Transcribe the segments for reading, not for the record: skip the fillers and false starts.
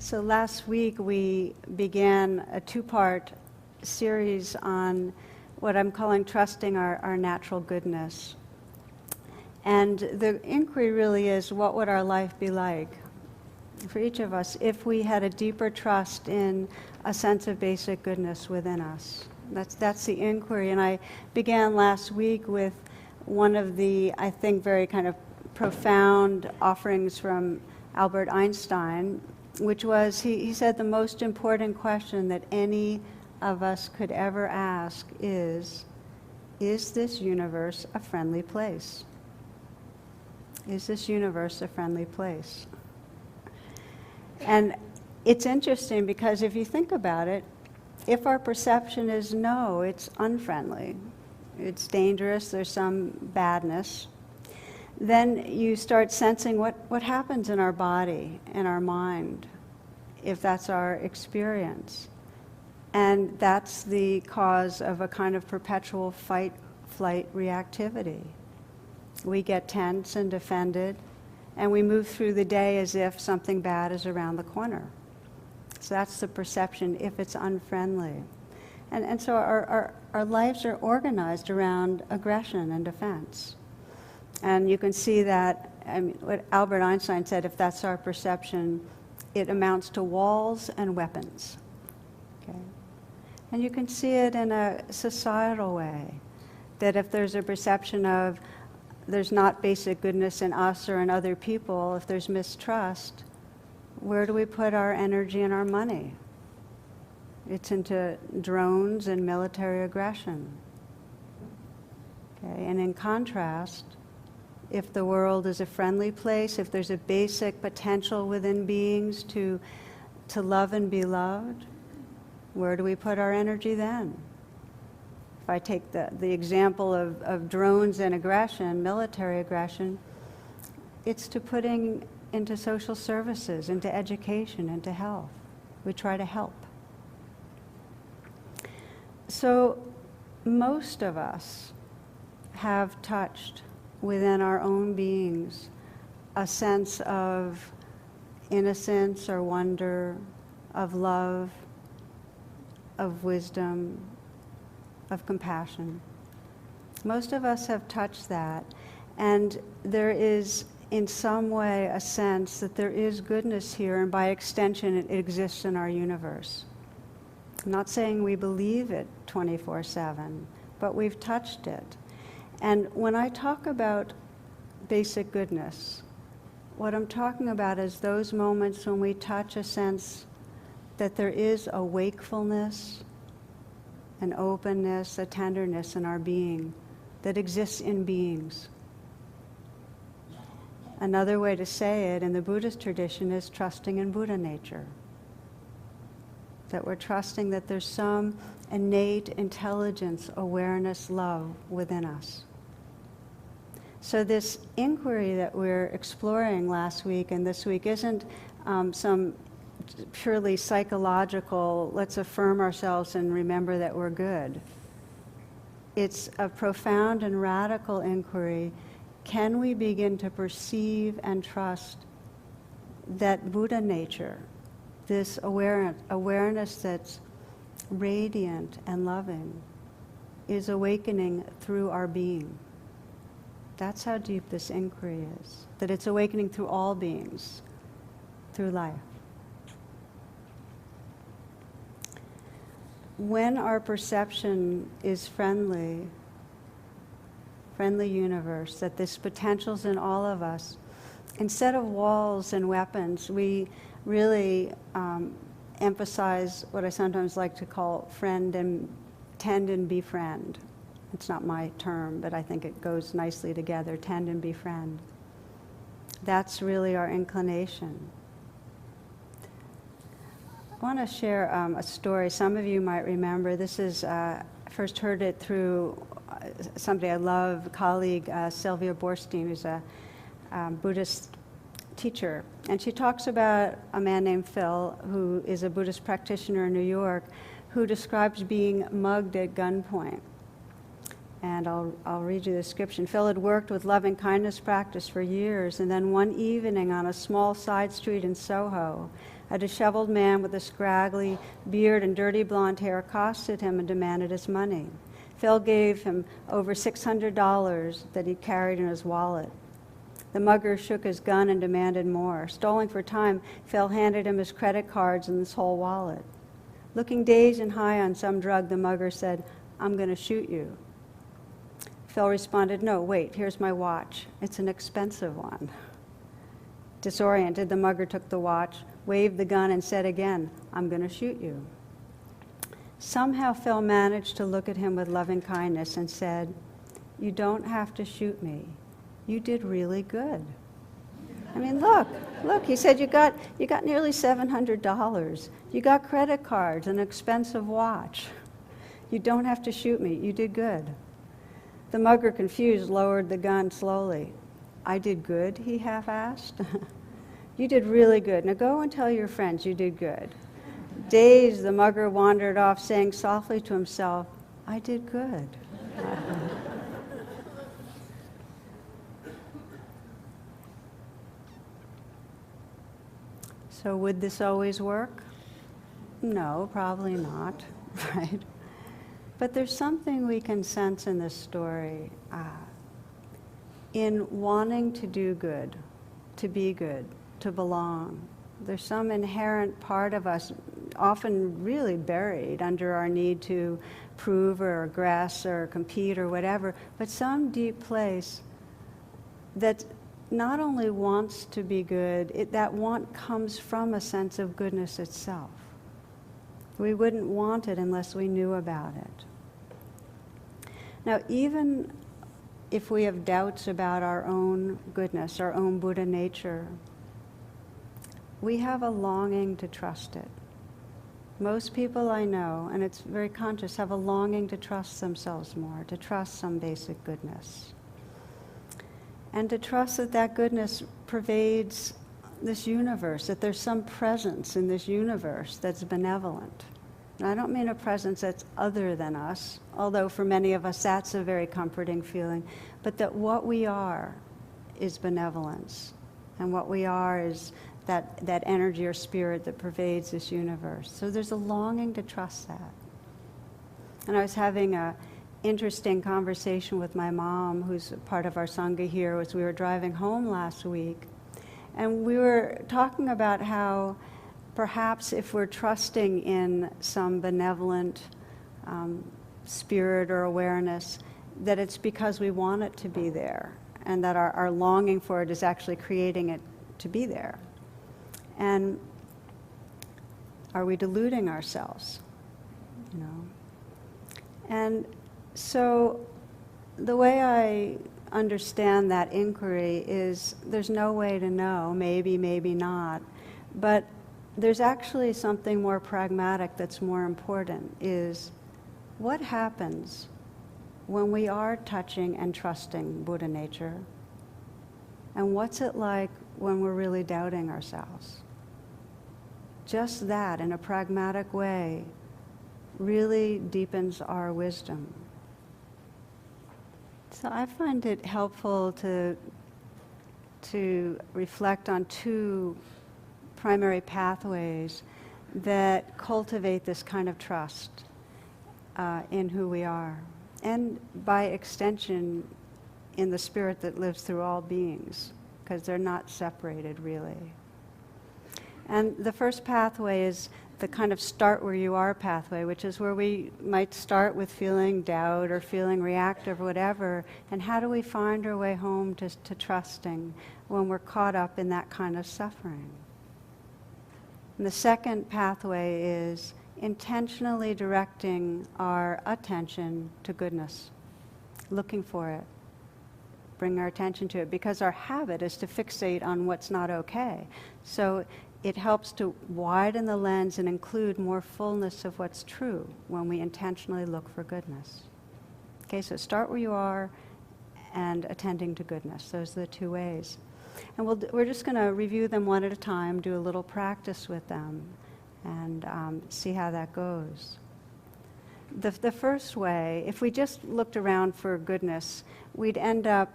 So last week we began a two-part series on what I'm calling trusting our natural goodness. And the inquiry really is, what would our life be like for each of us if we had a deeper trust in a sense of basic goodness within us? That's the inquiry. And I began last week with one of the, I think, very kind of profound offerings from Albert Einstein, which was, he said the most important question that any of us could ever ask is this universe a friendly place? Is this universe a friendly place? And it's interesting because if you think about it, if our perception is no, it's unfriendly, it's dangerous, there's some badness, then you start sensing what happens in our body and our mind if that's our experience. And that's the cause of a kind of perpetual fight-flight reactivity. We get tense and defended, and we move through the day as if something bad is around the corner. So that's the perception if it's unfriendly. And so our lives are organized around aggression and defense. And you can see that, I mean, what Albert Einstein said, if that's our perception, it amounts to walls and weapons. Okay? And you can see it in a societal way, that if there's a perception of there's not basic goodness in us or in other people, if there's mistrust, where do we put our energy and our money? It's into drones and military aggression. Okay? And in contrast, if the world is a friendly place, if there's a basic potential within beings to love and be loved, where do we put our energy then? If I take the example of drones and aggression, military aggression, it's to putting into social services, into education, into health. We try to help. So most of us have touched within our own beings a sense of innocence or wonder, of love, of wisdom, of compassion. Most of us have touched that, and there is in some way a sense that there is goodness here, and by extension it exists in our universe. I'm not saying we believe it 24/7, but we've touched it. And when I talk about basic goodness, what I'm talking about is those moments when we touch a sense that there is a wakefulness, an openness, a tenderness in our being that exists in beings. Another way to say it in the Buddhist tradition is trusting in Buddha nature. That we're trusting that there's some innate intelligence, awareness, love within us. So this inquiry that we're exploring last week and this week isn't some purely psychological, let's affirm ourselves and remember that we're good. It's a profound and radical inquiry. Can we begin to perceive and trust that Buddha nature, this awareness that's radiant and loving, is awakening through our being? That's how deep this inquiry is, that it's awakening through all beings, through life. When our perception is friendly universe, that this potential's in all of us, instead of walls and weapons, we really emphasize what I sometimes like to call friend and tend and befriend. It's not my term, but I think it goes nicely together, tend and befriend. That's really our inclination. I want to share a story. Some of you might remember. This is, I first heard it through somebody I love, a colleague, Sylvia Boorstein, who's a Buddhist teacher. And she talks about a man named Phil, who is a Buddhist practitioner in New York, who describes being mugged at gunpoint. And I'll read you the description. Phil had worked with loving kindness practice for years, and then one evening on a small side street in Soho, a disheveled man with a scraggly beard and dirty blonde hair accosted him and demanded his money. Phil gave him over $600 that he carried in his wallet. The mugger shook his gun and demanded more. Stalling for time, Phil handed him his credit cards and his whole wallet. Looking dazed and high on some drug, the mugger said, "I'm going to shoot you." Phil responded, "No, wait, here's my watch. It's an expensive one." Disoriented, the mugger took the watch, waved the gun, and said again, "I'm going to shoot you." Somehow Phil managed to look at him with loving kindness and said, "You don't have to shoot me. You did really good." I mean, look, he said, you got nearly $700. You got credit cards, an expensive watch. You don't have to shoot me. You did good. The mugger, confused, lowered the gun slowly. "I did good?" he half asked. "You did really good. Now go and tell your friends you did good." Dazed, the mugger wandered off, saying softly to himself, "I did good." So would this always work? No, probably not, right? But there's something we can sense in this story in wanting to do good, to be good, to belong. There's some inherent part of us, often really buried under our need to prove or aggress or compete or whatever, but some deep place that not only wants to be good, that want comes from a sense of goodness itself. We wouldn't want it unless we knew about it. Now, even if we have doubts about our own goodness, our own Buddha nature, we have a longing to trust it. Most people I know, and it's very conscious, have a longing to trust themselves more, to trust some basic goodness. And to trust that that goodness pervades this universe, that there's some presence in this universe that's benevolent. And I don't mean a presence that's other than us, although for many of us that's a very comforting feeling, but that what we are is benevolence, and what we are is that energy or spirit that pervades this universe. So there's a longing to trust that. And I was having a interesting conversation with my mom, who's part of our Sangha here, as we were driving home last week. And we were talking about how perhaps if we're trusting in some benevolent spirit or awareness, that it's because we want it to be there, and that our longing for it is actually creating it to be there. And are we deluding ourselves? You know? And so the way I understand that inquiry is there's no way to know, maybe, maybe not, but there's actually something more pragmatic that's more important, is what happens when we are touching and trusting Buddha nature, and what's it like when we're really doubting ourselves? Just that, in a pragmatic way, really deepens our wisdom. So I find it helpful to reflect on two primary pathways that cultivate this kind of trust in who we are, and by extension in the spirit that lives through all beings, because they're not separated really. And the first pathway is the kind of start where you are pathway, which is where we might start with feeling doubt or feeling reactive or whatever, and how do we find our way home to trusting when we're caught up in that kind of suffering. And the second pathway is intentionally directing our attention to goodness, looking for it, bring our attention to it, because our habit is to fixate on what's not okay. So it helps to widen the lens and include more fullness of what's true when we intentionally look for goodness. Okay, so start where you are and attending to goodness. Those are the two ways. And we're just going to review them one at a time, do a little practice with them, and see how that goes. The first way, if we just looked around for goodness, we'd end up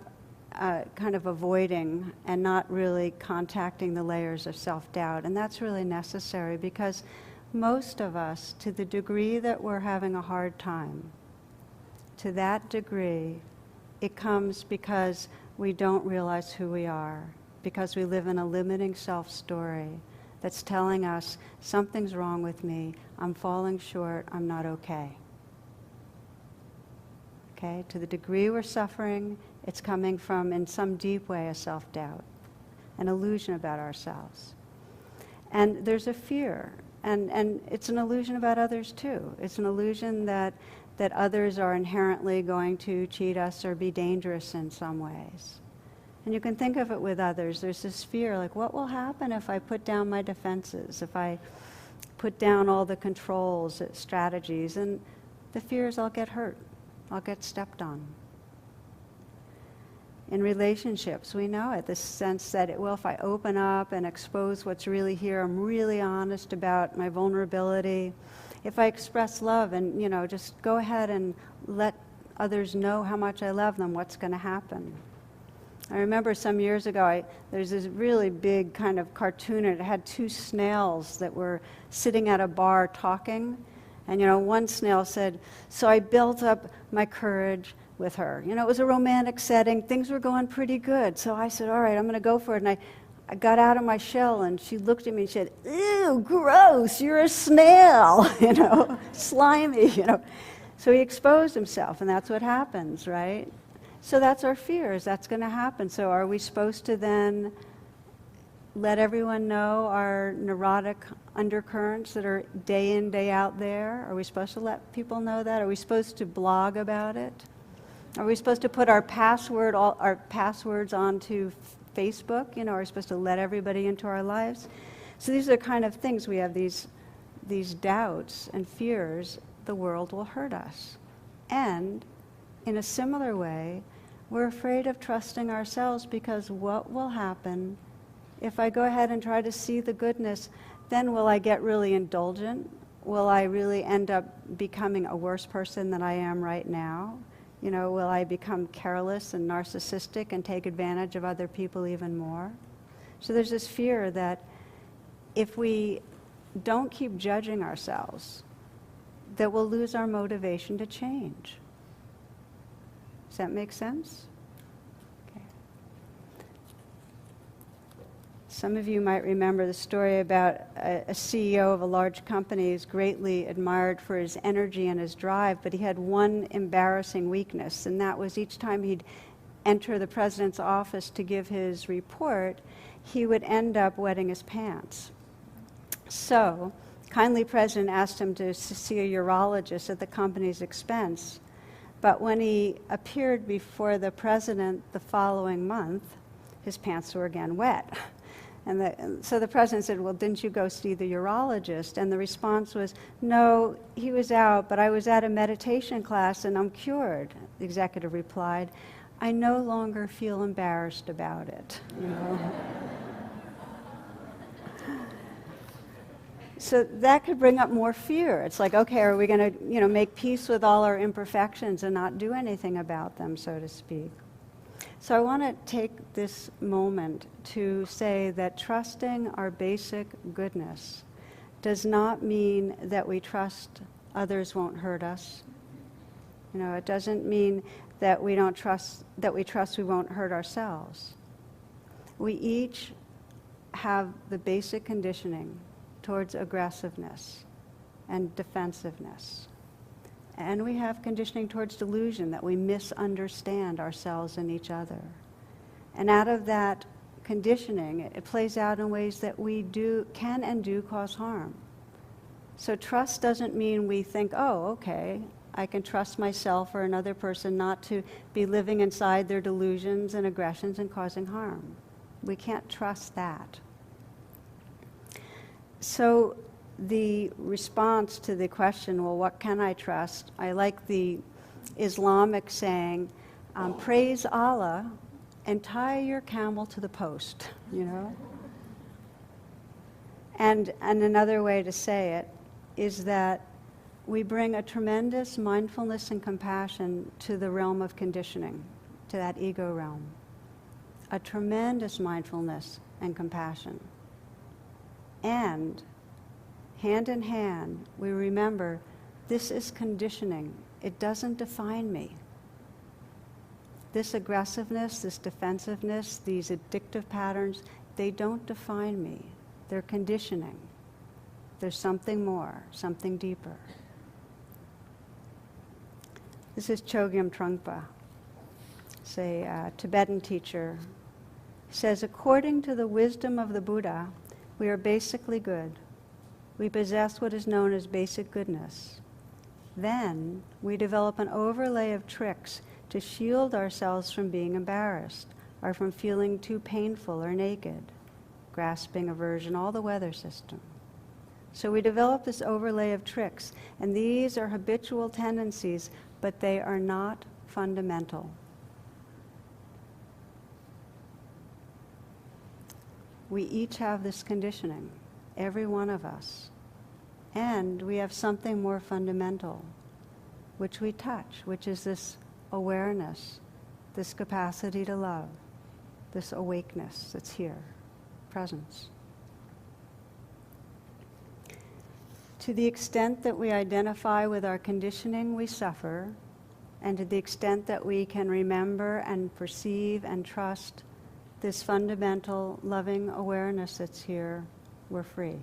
kind of avoiding and not really contacting the layers of self-doubt. And that's really necessary because most of us, to the degree that we're having a hard time, to that degree, it comes because we don't realize who we are, because we live in a limiting self-story that's telling us something's wrong with me, I'm falling short, I'm not okay. Okay? To the degree we're suffering, it's coming from, in some deep way, a self-doubt, an illusion about ourselves. And there's a fear, and it's an illusion about others too. It's an illusion that others are inherently going to cheat us or be dangerous in some ways. And you can think of it with others. There's this fear, like, what will happen if I put down my defenses, if I put down all the controls, strategies? And the fear is I'll get hurt, I'll get stepped on. In relationships, we know it, this sense that, if I open up and expose what's really here, I'm really honest about my vulnerability. If I express love and, just go ahead and let others know how much I love them, what's going to happen? I remember some years ago, there's this really big kind of cartoon, and it had two snails that were sitting at a bar talking. And, one snail said, so I built up my courage with her. It was a romantic setting. Things were going pretty good. So I said, all right, I'm going to go for it. And I got out of my shell, and she looked at me and said, ew, gross, you're a snail, slimy, So he exposed himself, and that's what happens, right? So that's our fears. That's going to happen. So are we supposed to then let everyone know our neurotic undercurrents that are day in, day out there? Are we supposed to let people know that? Are we supposed to blog about it? Are we supposed to put our passwords onto Facebook? Are we supposed to let everybody into our lives? So these are kind of things. We have these doubts and fears the world will hurt us. And in a similar way, we're afraid of trusting ourselves, because what will happen if I go ahead and try to see the goodness? Then will I get really indulgent? Will I really end up becoming a worse person than I am right now? Will I become careless and narcissistic and take advantage of other people even more? So there's this fear that if we don't keep judging ourselves, that we'll lose our motivation to change. Does that make sense? Okay. Some of you might remember the story about a CEO of a large company who's greatly admired for his energy and his drive, but he had one embarrassing weakness, and that was each time he'd enter the president's office to give his report, he would end up wetting his pants. So, kindly president asked him to see a urologist at the company's expense. But when he appeared before the president the following month, his pants were again wet. So the president said, well, didn't you go see the urologist? And the response was, no, he was out, but I was at a meditation class and I'm cured. The executive replied, I no longer feel embarrassed about it. So that could bring up more fear. It's like, okay, are we going to, make peace with all our imperfections and not do anything about them, so to speak? So I want to take this moment to say that trusting our basic goodness does not mean that we trust others won't hurt us. It doesn't mean that we trust we won't hurt ourselves. We each have the basic conditioning towards aggressiveness and defensiveness. And we have conditioning towards delusion, that we misunderstand ourselves and each other. And out of that conditioning, it plays out in ways that we can and do cause harm. So trust doesn't mean we think, oh, okay, I can trust myself or another person not to be living inside their delusions and aggressions and causing harm. We can't trust that. So the response to the question, well, what can I trust? I like the Islamic saying, praise Allah and tie your camel to the post, And another way to say it is that we bring a tremendous mindfulness and compassion to the realm of conditioning, to that ego realm. A tremendous mindfulness and compassion. And hand in hand, we remember this is conditioning. It doesn't define me. This aggressiveness, this defensiveness, these addictive patterns, they don't define me. They're conditioning. There's something more, something deeper. This is Chogyam Trungpa, a Tibetan teacher. He says, according to the wisdom of the Buddha, we are basically good. We possess what is known as basic goodness. Then we develop an overlay of tricks to shield ourselves from being embarrassed or from feeling too painful or naked, grasping, aversion, all the weather system. So we develop this overlay of tricks, and these are habitual tendencies, but they are not fundamental. We each have this conditioning, every one of us. And we have something more fundamental, which we touch, which is this awareness, this capacity to love, this awakeness that's here, presence. To the extent that we identify with our conditioning, we suffer, and to the extent that we can remember and perceive and trust this fundamental loving awareness that's here, we're free.